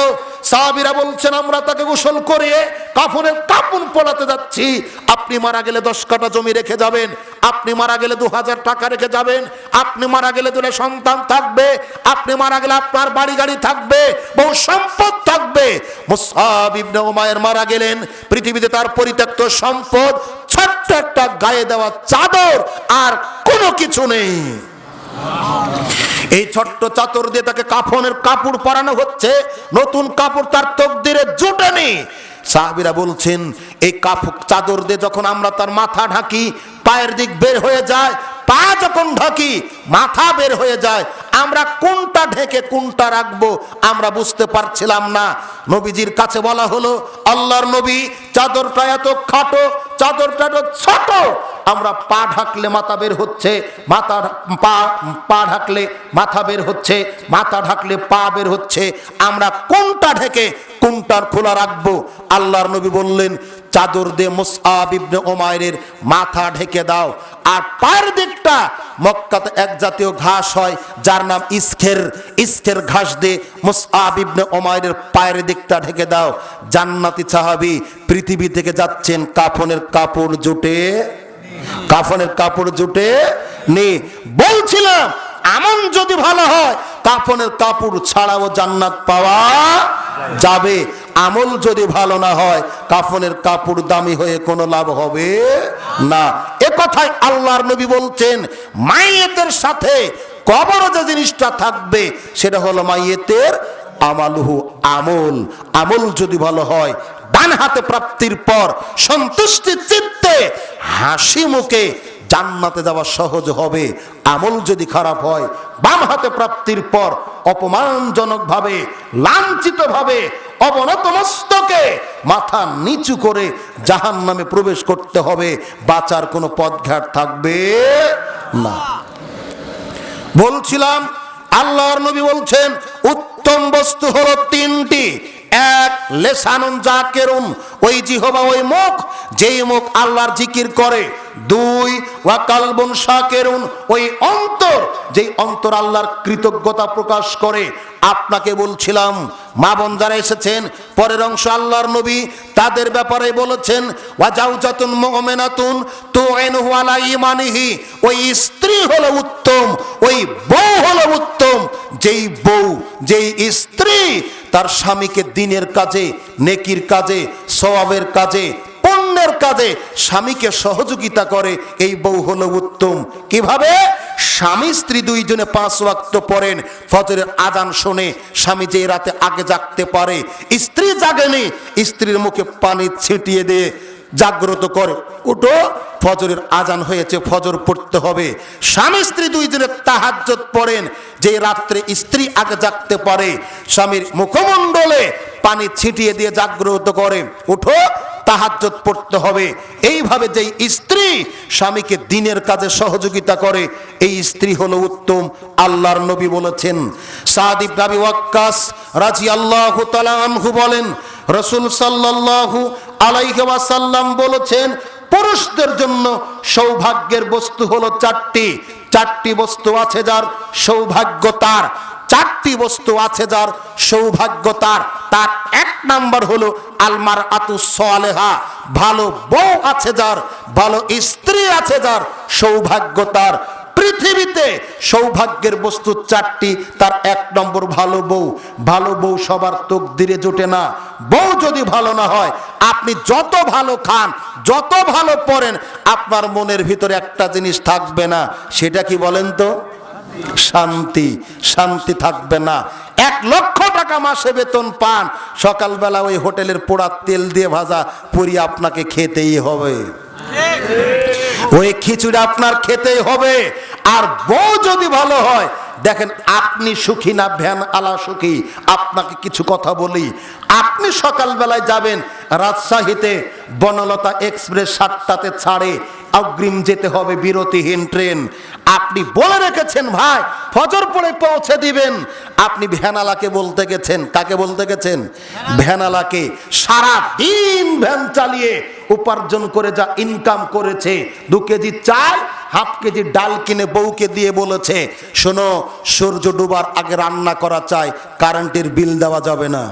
সাহাবীরা বলছেন, আমরা তাকে গোসল করিয়ে কাফনের কাফন পরাতে যাচ্ছি। আপনি মারা গেলে 10 কাঠা জমি রেখে যাবেন, আপনি মারা গেলে 2000 টাকা রেখে যাবেন, আপনি মারা গেলে 2 সন্তান থাকবে, আপনি মারা গেলে আপনার বাড়ি গাড়ি থাকবে, বহু সম্পদ থাকবে। মুসআব ইবনে উমাইর মারা গেলেন, পৃথিবীতে তার পরিত্যক্ত সম্পদ ছোট্ট একটা গায়ে দেওয়া চাদর, আর কোনো কিছু নেই। এই ছোট্ট চাদর দিয়ে তাকে কাফনের কাপড় পরানো হচ্ছে, নতুন কাপড় তার তকদিরে জুটেনি। সাহাবীরা বলছেন, এই কাপড় চাদর দিয়ে যখন আমরা তার মাথা ঢাকি, পায়ের দিক বের হয়ে যায়, পা যখন ঢাকি মাথা বের হয়ে যায়, আমরা কোনটা ঢেকে কোনটা রাখবো আমরা বুঝতে পারছিলাম না। নবীজির কাছে বলা হলো, আল্লাহর নবী, চাদরটা এত খাটো, চাদরটা এত ছোট, আমরা পা ঢাকলে মাথা বের হচ্ছে, পা ঢাকলে মাথা বের হচ্ছে, মাথা ঢাকলে পা বের হচ্ছে, আমরা কোনটা ঢেকে কোনটা খোলা রাখবো? আল্লাহর নবী বললেন, চাদর দিয়ে মুসআব ইবনে উমাইরের মাথা ঢেকে দাও, আর পায়ের দিকটা মক্কাতে এক জাতীয় ঘাস হয় যার নাম ইসখের ঘাস দিয়ে মুসআব ইবনে উমাইরের পায়ের দিকটা ঢেকে দাও। জান্নাতি সাহাবী পৃথিবী থেকে যাচ্ছেন, কাফনের কাপড় জুটে নেই। বলছিলাম, আমল যদি ভালো হয় কাফনের কাপড় ছাড়াও জান্নাত পাওয়া যাবে, আমল যদি ভালো না হয় কাফনের কাপড় দামি হয়ে কোনো লাভ হবে না। একথাই আল্লাহর নবী বলছেন, মাইয়েতের সাথে কবরে যে জিনিসটা থাকবে সেটা হলো মাইয়েতের আমালুহু, আমল। আমল যদি ভালো হয়, ডান হাতে প্রাপ্তির পর সন্তুষ্টি চিত্তে হাসি মুখে জান্নাতে যাওয়া সহজ হবে। আমল যদি খারাপ হয়, বাম হাতে প্রাপ্তির পর অপমানজনক ভাবে, লাঞ্ছিত ভাবে, অবনত মস্তকে মাথা নিচু করে জাহান্নামে প্রবেশ করতে হবে, বাঁচার কোনো পথঘাট থাকবে না। বলছিলাম আল্লাহর নবী বলছেন উত্তম বস্তু হলো তিনটি। এক, লেসানুন জাকিরুন, ওই জিহবা, ওই মুখ, যেই মুখ আল্লাহর জিকির করে। দুই, ওয়া কালবুন শাকিরুন, ওই অন্তর, যেই অন্তর আল্লাহর কৃতজ্ঞতা প্রকাশ করে। আপনাকে বলছিলাম মা বোন যারা এসেছেন, পরের অংশ আল্লাহর নবী তাদের ব্যাপারে বলেছেন ওয়া জাওজাতুন মুমিনাতুন তুইনুহু আলা ঈমানিহি, ওই স্ত্রী হলো উত্তম, ওই বউ হলো উত্তম, যেই বউ, যেই স্ত্রী তার স্বামীকে দ্বীনের কাজে, নেকির কাজে, সওয়াবের কাজে, পুণ্যের কাজে স্বামীকে সহযোগিতা করে, এই বউ হলো উত্তম। কিভাবে? স্বামী স্ত্রী দুইজনে 5 ওয়াক্ত পড়েন, ফজরের আজান শুনে স্বামী যে রাতে আগে জাগতে পারে, স্ত্রী জাগেনি, স্ত্রীর মুখে পানি ছিটিয়ে দিয়ে জাগ্রত করে, উঠো ফজরের আজান হয়েছে, ফজর পড়তে হবে। স্বামী স্ত্রী দুইজনে তাহাজ্জুদ পড়েন, যে রাত্রে স্ত্রী আগে জাগতে পারে, স্বামীর মুখমণ্ডলে পানি ছিটিয়ে দিয়ে জাগ্রত করে, উঠো তাহাজ্জুদ পড়তে হবে। এইভাবে যেই স্ত্রী স্বামীকে দ্বীনের কাজে সহযোগিতা করে, এই স্ত্রী হলো উত্তম। আল্লাহর নবী বলেছেন, সাদ ইবনে আবি ওয়াক্কাস রাদিয়াল্লাহু তাআলা আনহু বলেন, রাসূল সাল্লাল্লাহু আলাইহি ওয়াসাল্লাম বলেছেন, পুরুষদের জন্য সৌভাগ্যের বস্তু হলো 4টি। 4টি বস্তু আছে যার সৌভাগ্য তার, 4টি বস্তু আছে যার সৌভাগ্য তার। তার 1 নাম্বার হলো আলমার আতু সালেহা, ভালো বউ আছে যার, ভালো স্ত্রী আছে যার, সৌভাগ্য তার। পৃথিবীতে সৌভাগ্যের বস্তু 4টি, তার 1 নম্বর ভালো বউ। ভালো বউ সবার তকদিরে জোটে না। বউ যদি ভালো না হয়, আপনি যত ভালো খান, যত ভালো পড়েন, আপনার মনের ভিতরে একটা জিনিস থাকবে না। সেটা কি বলেন তো? শান্তি। শান্তি থাকবে না। 1 লক্ষ টাকা মাসে বেতন পান, সকালবেলা ওই হোটেলের পোড়া তেল দিয়ে ভাজা পুরি আপনাকে খেতেই হবে, ওই খিচুড়ি আপনার খেতেই হবে। আর বউ যদি ভালো হয়, দেখেন আপনি সুখী না ভ্যান আলা সুখী। আপনাকে কিছু কথা বলি, আপনি সকালবেলায় যাবেন রাজশাহীতে, বনলতা এক্সপ্রেস 7টাতে ছাড়ে, অগ্রিম যেতে হবে বিরতিহীন ট্রেন। আপনি বলে রেখেছেন ভাই ফজর পড়ে পৌঁছে দিবেন, আপনি ভ্যানালাকে বলতে গেছেন। কাকে বলতে গেছেন? ভ্যানালাকে। সারা দিন ভ্যান চালিয়ে উপার্জন করে যা ইনকাম করেছে, 2 কেজি চাল, 1/2 কেজি ডাল কিনে বউকে দিয়ে বলেছে, শোনো সূর্য ডুবার আগে রান্না করা চাই, কারেন্টের বিল দেওয়া যাবে না।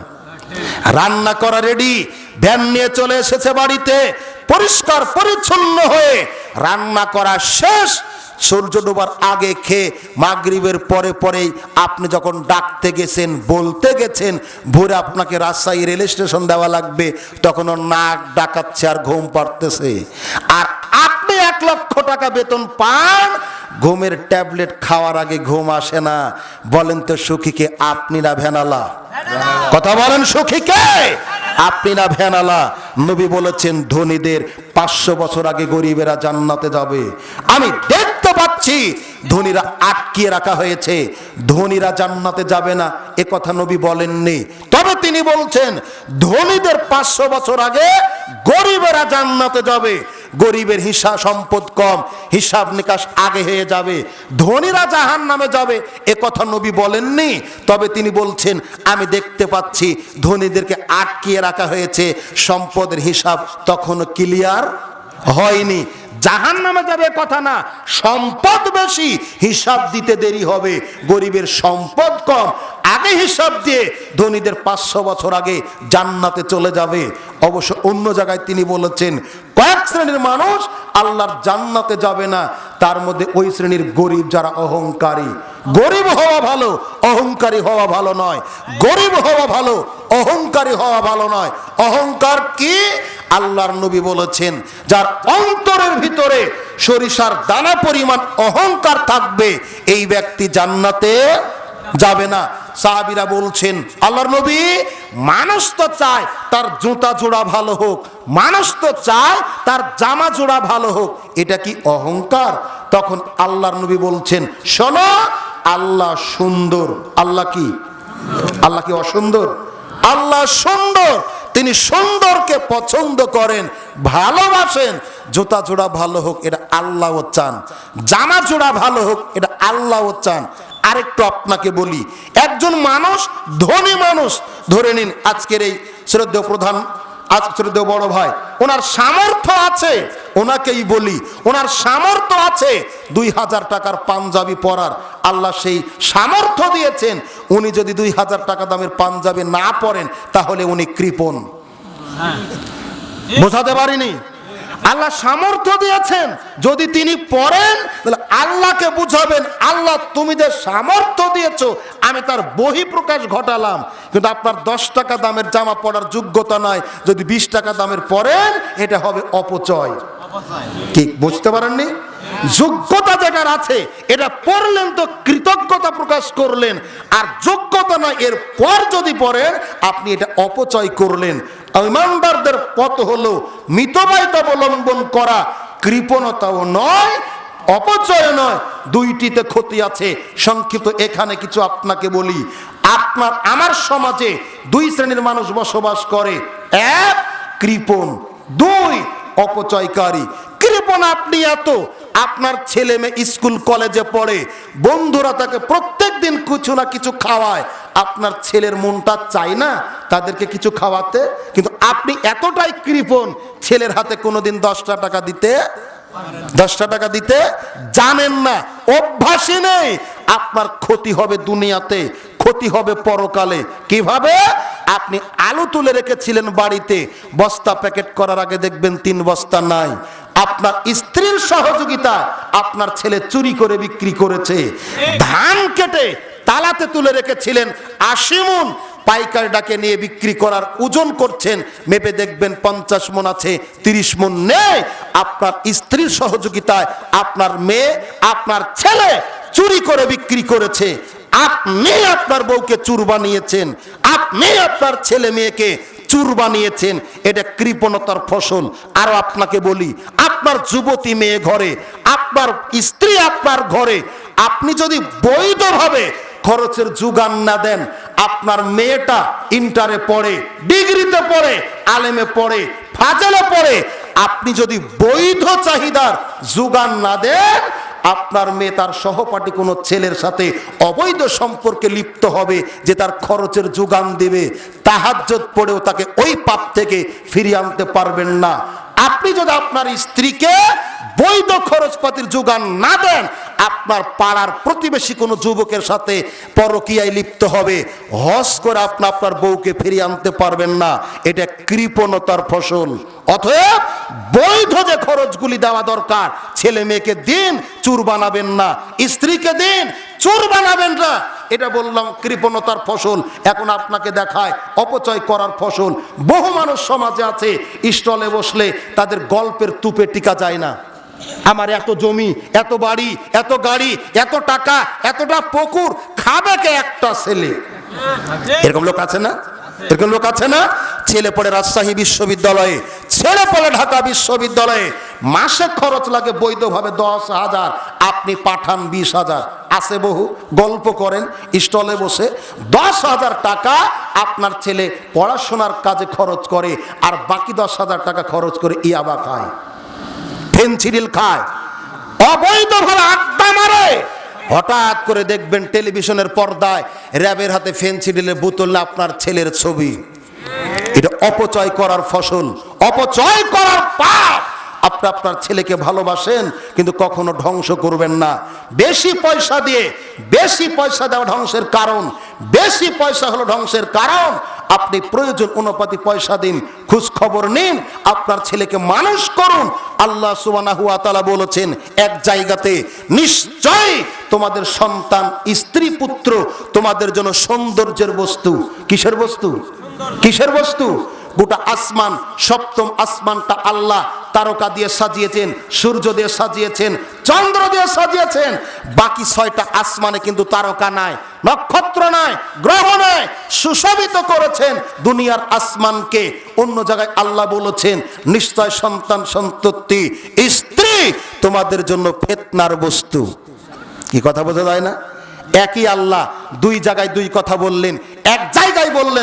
রান্না করা রেডি, ভ্যান নিয়ে চলে এসেছে বাড়িতে, পরিষ্কার পরিচ্ছন্ন হয়ে রান্না করা শেষ। সূর্য ডোবার আগে খেয়ে মাগরিবের পরে পরেই আপনি যখন ডাকতে গেছেন, বলতে গেছেন ভোরে আপনাকে রাজশাহী রেল স্টেশন দেওয়া লাগবে, তখন ওর নাক ডাকাচ্ছে আর ঘুম পাড়তেছে। আর আপনি 1 লক্ষ টাকা বেতন পান, ঘুমের ট্যাবলেট খাওয়ার আগে ঘুম আসে না। বলেন তো সুখী কে? আপনি না ভ্যানালা? কথা বলেন, সুখী কে? আপনি না ভ্যানালা? নবী বলেছেন ধনীদের 500 বছর আগে গরিবেরা জান্নাতে যাবে। আমি দেখতে পাচ্ছি ধনীরা আটকিয়ে রাখা হয়েছে, ধনীরা জান্নাতে যাবে না, এ কথা নবী বলেননি। তবে তিনি বলছেন ধনীদের 500 বছর আগে গরিবেরা জান্নাতে যাবে। গরিবের হিসাব সম্পদ কম, হিসাব নিকাশ আগে হয়ে যাবে, ধনীরা জাহান্নামে যাবে, এ কথা নবী বলেননি। তবে তিনি বলছেন আমি দেখতে পাচ্ছি ধনীদেরকে আটকিয়ে রাখা হয়েছে, সম্পদের হিসাব তখনও ক্লিয়ার হয়নি। জাহান্নামে যাবে কথা না, সম্পদ বেশি, হিসাব দিতে দেরি হবে। গরিবের সম্পদ কম, আগে হিসাব দিয়ে ধনীদের 500 বছর আগে জান্নাতে চলে যাবে। অবশ্য অন্য জায়গায় তিনি বলেছেন কয়েক শ্রেণীর মানুষ আল্লাহর জান্নাতে যাবে না, তার মধ্যে ওই শ্রেণীর গরিব যারা অহংকারী। গরিব হওয়া ভালো, অহংকারী হওয়া ভালো নয়। গরিব হওয়া ভালো, অহংকারী হওয়া ভালো নয়। অহংকার কি? আল্লাহর নবী বলেছেন, যার অন্তরের ভিতরে সরিষার দানা পরিমাণ অহংকার থাকবে এই ব্যক্তি জান্নাতে যাবে না। সাহাবীরা বলছেন, আল্লাহর নবী, মানুষ তো চায় তার জুতা জোড়া ভালো হোক, মানুষ তো চায় তার জামা জোড়া ভালো হোক, এটা কি অহংকার? তখন আল্লাহর নবী বলছেন, শোনো, আল্লাহ সুন্দর। আল্লাহ কি? আল্লাহ কি অসুন্দর? আল্লাহ সুন্দর। তিনি সুন্দরকে পছন্দ করেন, ভালোবাসেন। জুতা জোড়া ভালো হোক এটা আল্লাহও চান, জামা জোড়া ভালো হোক এটা আল্লাহও চান। আরেকটু আপনাকে বলি, একজন মানুষ, ধনী মানুষ, ধরে নিন আজকের এই শ্রদ্ধেয় প্রধান, শ্রদ্ধেয় বড় ভাই, ওনার সামর্থ্য আছে, ওনাকেই বলি, ওনার সামর্থ্য আছে 2000 টাকার পাঞ্জাবি পরার, আল্লাহ সেই সামর্থ্য দিয়েছেন। উনি যদি 2000 টাকা দামের পাঞ্জাবি না পরেন তাহলে উনি কৃপণ। বোঝাতে পারিনি? আল্লাহ সামর্থ্য দিয়েছেন, যদি তিনি পড়েন তাহলে আল্লাহকে বুঝাবেন, আল্লাহ তুমি যে সামর্থ্য দিয়েছো আমি তার বহিঃপ্রকাশ ঘটালাম, কিন্তু আপনার 10 টাকা দামের জামা পরার যোগ্যতা নয়, যদি 20 টাকা দামের পরেন এটা হবে অপচয়। কি বুঝতে পারেননি? যোগ্যতা যেটার আছে এটা পড়লেন তো কৃতজ্ঞতা প্রকাশ করলেন, আর যোগ্যতা নয় এর পর যদি পড়েন আপনি এটা অপচয় করলেন। ইমানদারদের পথ হলো মিতব্যয়িতা অবলম্বন করা, কৃপণতাও নয়, অপচয় নয়, দুইটিতে ক্ষতি আছে। সংক্ষিপ্ত এখানে কিছু আপনাকে বলি, আপনার আমার সমাজে 2 শ্রেণীর মানুষ বসবাস করে, 1 কৃপণ, 2 অপচয়কারী। কৃপণ আপনি এত, আপনার ছেলে মেয়ে স্কুল কলেজে পড়ে, বন্ধুরা তাকে প্রত্যেক দিন কিছু না কিছু খাওয়ায়, আপনার ছেলের মনটা চায় না তাদেরকে কিছু খাওয়াতে, কিন্তু আপনি এতটাই কৃপণ ছেলের হাতে কোনোদিন 10টা টাকা দিতে, 10টা টাকা দিতে জানেন না, অভ্যাসই নেই। আপনার ক্ষতি হবে দুনিয়াতে, ক্ষতি হবে পরকালে। কিভাবে? আপনি আলু তুলে রেখেছিলেন বাড়িতে, বস্তা প্যাকেট করার আগে দেখবেন 3 বস্তা নাই। আপনার স্ত্রীর সহযোগিতা আপনার ছেলে চুরি করে বিক্রি করেছে। ধান কেটে তালাতে তুলে রেখেছিলেন 80 মণ, পাইকারি ডাকে নিয়ে বিক্রি করার ওজন করছেন, মেপে দেখবেন 50 মণ আছে, 30 মণ নেই। আপনার স্ত্রীর সহযোগিতায় আপনার মেয়ে, আপনার ছেলে চুরি করে বিক্রি করেছে। আপনি আপনার বউকে চুর বানিয়েছেন, আপনি আপনার ছেলে মেয়েকে চুর বানিয়েছেন, এটা কৃপণতার ফসল। আর আপনাকে বলি, আপনার যুবতী মেয়ে ঘরে, আপনার স্ত্রী আপনার ঘরে, আপনি যদি বৈধভাবে খরচের যোগান না দেন, আপনার মেয়েটা ইন্টারে পড়ে, ডিগ্রিতে পড়ে, আলেমে পড়ে, ফাজেলে পড়ে, আপনি যদি বৈধ চাহিদার যোগান না দেন, আপনার মেয়ে তার সহপাঠী কোনো ছেলের সাথে অবৈধ সম্পর্কে লিপ্ত হবে, যে তার খরচের যোগান দেবে। তাহাজ্জুদ পড়েও তাকে ওই পাপ থেকে ফিরিয়ে আনতে পারবেন না। আপনি যদি আপনার স্ত্রীকে বৈধ খরচপাতির যোগান না দেন, আপনার পাড়ার প্রতিবেশী কোনো যুবকের সাথে পরকীয়ায় লিপ্ত হবে, হজ করে আপনি আপনার বউকে ফিরিয়ে আনতে পারবেন না। এটা কৃপণতার ফসল। অতএব বৈধ যে খরচগুলি দেওয়া দরকার, ছেলে মেয়েকে দিন, চুর বানাবেন না, স্ত্রীকে দিন, চোর বানাবেন না। এটা বললাম কৃপণতার ফসল। এখন আপনাকে দেখায় অপচয় করার ফসল। বহু মানুষ সমাজে আছে, স্টলে বসলে তাদের গল্পের তুপে টিকা যায় না। আমার এত জমি, এত বাড়ি, এত গাড়ি, এত টাকা, এতটা পুকুর, খাবে কে একটা ছেলে? এরকম লোক আছে না? এরকম লোক আছে না? ছেলে পড়ে রাজশাহী বিশ্ববিদ্যালয়ে, ছেলে পড়ে ঢাকা বিশ্ববিদ্যালয়ে, মাসে খরচ লাগে বৈধভাবে 10,000, আপনি পাঠান 20,000। আছে বহু, গল্প করেন স্টলে বসে। 10,000 টাকা আপনার ছেলে পড়াশোনার কাজে খরচ করে, আর বাকি 10,000 টাকা খরচ করে ইয়াবা খায়, ফেনসিডিল খায়, অবৈধভাবে আড্ডা মারে। হঠাৎ করে দেখবেন টেলিভিশনের পর্দায় র্যাবের হাতে ফেনসিডিলের বোতল না আপনার ছেলের ছবি। এটা অপচয় করার ফসল, অপচয় করার পাপ। আপনি আপনার ছেলেকে ভালোবাসেন, কিন্তু কখনো ধ্বংস করবেন না। বেশি পয়সা দিয়ে, বেশি পয়সা দেওয়া ধ্বংসের কারণ, বেশি পয়সা হলো ধ্বংসের কারণ। আপনি প্রয়োজন অনুপাতে পয়সা দিন, খোঁজ খবর নিন, আপনার ছেলেকে মানুষ করুন। আল্লাহ সুবহানাহু ওয়া তাআলা বলেছেন এক জায়গাতে, নিশ্চয়ই তোমাদের সন্তান, স্ত্রী, পুত্র তোমাদের জন্য সৌন্দর্যের বস্তু। কিসের বস্তু? কিসের বস্তু? গোটা আসমান, সপ্তম আসমানটা আল্লাহ তারকা দিয়ে সাজিয়েছেন, সূর্য দিয়ে সাজিয়েছেন, চন্দ্র দিয়ে সাজিয়েছেন। বাকি 6টা আসমানে কিন্তু তারকা নাই, নক্ষত্র নাই, গ্রহ নাই, সুশোভিত করেছেন দুনিয়ার আসমানকে। অন্য জায়গায় আল্লাহ বলেছেন, নিশ্চয় সন্তান সন্ততি স্ত্রী তোমাদের জন্য ফিতনার বস্তু। কি কথা বোঝা যায় না? একই আল্লাহ দুই জায়গায় দুই কথা বললেন। এক জায়গায় বললেন